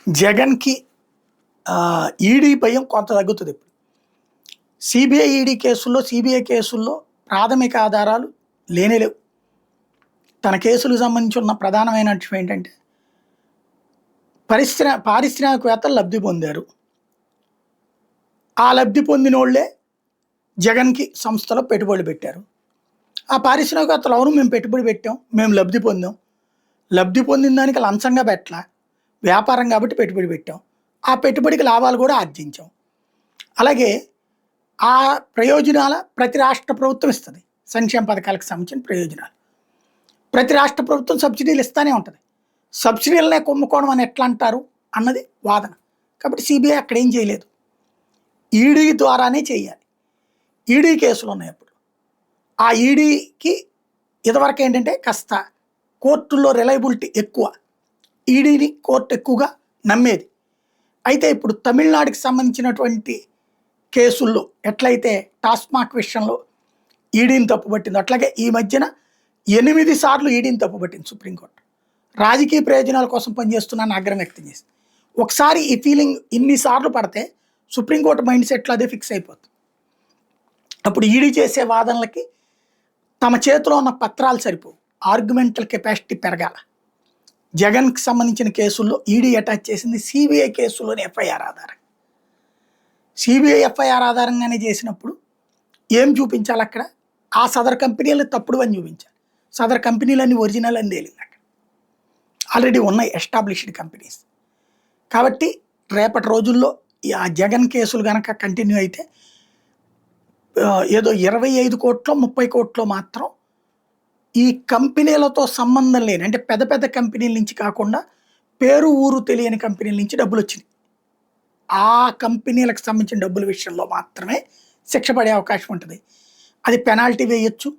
జగన్‌కి ఈడీ భయం కొంత తగ్గుతది ఇప్పుడు. సీబీఐ, ఈడీ కేసుల్లో, సీబీఐ కేసుల్లో ప్రాథమిక ఆధారాలు లేనే లేవు. తన కేసులకు సంబంధించి ఉన్న ప్రధానమైన అంశం ఏంటంటే, పారిశ్రామికవేత్తలు లబ్ధి పొందారు. ఆ లబ్ధి పొందినోళ్ళే జగన్‌కి సంస్థలో పెట్టుబడులు పెట్టారు. ఆ పారిశ్రామికవేత్తలు అవును మేము పెట్టుబడి పెట్టాం, మేము లబ్ధి పొందాం. లబ్ధి పొందిన దానికి లంచంగా పెట్టలా. వ్యాపారం కాబట్టి పెట్టుబడి పెట్టాం. ఆ పెట్టుబడికి లాభాలు కూడా ఆర్జించాం. అలాగే ఆ ప్రయోజనాల ప్రతి రాష్ట్ర ప్రభుత్వం ఇస్తుంది. సంక్షేమ పథకాలకు సంబంధించిన ప్రయోజనాలు. ప్రతి రాష్ట్ర ప్రభుత్వం సబ్సిడీలు ఇస్తూనే ఉంటుంది. సబ్సిడీలనే కుమ్ముకోవడం అని ఎట్లా అంటారు అన్నది వాదన. కాబట్టి సిబిఐ అక్కడ ఏం చేయలేదు. ఈడీ ద్వారానే చేయాలి. ఈడీ కేసులు ఉన్నాయి అప్పుడు. ఆ ఈడీకి ఇదివరకు ఏంటంటే కాస్త కోర్టుల్లో రిలయబిలిటీ ఎక్కువ. ఈడీని కోర్టు ఎక్కువగా నమ్మేది. అయితే ఇప్పుడు తమిళనాడుకి సంబంధించినటువంటి కేసుల్లో ఎట్లయితే టాస్మాక్ విషయంలో ఈడీని తప్పుపట్టిందో, అట్లాగే ఈ మధ్యన 8 సార్లు ఈడీని తప్పుపట్టింది సుప్రీంకోర్టు. రాజకీయ ప్రయోజనాల కోసం పనిచేస్తున్నాను ఆగ్రహం వ్యక్తం చేసింది. ఒకసారి ఈ ఫీలింగ్ ఇన్నిసార్లు పడితే సుప్రీంకోర్టు మైండ్ సెట్లో అదే ఫిక్స్ అయిపోతుంది. అప్పుడు ఈడీ చేసే వాదనలకి తమ చేతిలో ఉన్న పత్రాలు సరిపోవు. ఆర్గ్యుమెంటల్ కెపాసిటీ పెరగాల. జగన్కి సంబంధించిన కేసుల్లో ఈడీ అటాచ్ చేసింది సిబిఐ కేసులోని ఎఫ్ఐఆర్ ఆధారం. సిబిఐ ఎఫ్ఐఆర్ ఆధారంగానే చేసినప్పుడు ఏం చూపించాలి అక్కడ? ఆ సదర్ కంపెనీలను తప్పుడు అని చూపించాలి. సదర్ కంపెనీలన్నీ ఒరిజినల్ అని తేలింది అక్కడ. ఆల్రెడీ ఉన్నాయి ఎస్టాబ్లిష్డ్ కంపెనీస్. కాబట్టి రేపటి రోజుల్లో ఆ జగన్ కేసులు కనుక కంటిన్యూ అయితే ఏదో 25 కోట్లో 30 కోట్లో మాత్రం ఈ కంపెనీలతో సంబంధం లేని, అంటే పెద్ద పెద్ద కంపెనీల నుంచి కాకుండా పేరు ఊరు తెలియని కంపెనీల నుంచి డబ్బులు వచ్చినాయి. ఆ కంపెనీలకు సంబంధించిన డబ్బుల విషయంలో మాత్రమే శిక్ష పడే అవకాశం ఉంటుంది. అది పెనాల్టీ వేయొచ్చు,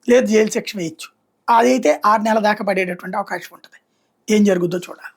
లేదు జైలు శిక్ష వేయొచ్చు. అదైతే 6 నెలల దాకా పడేటటువంటి అవకాశం ఉంటుంది. ఏం జరుగుతుందో చూడాలి.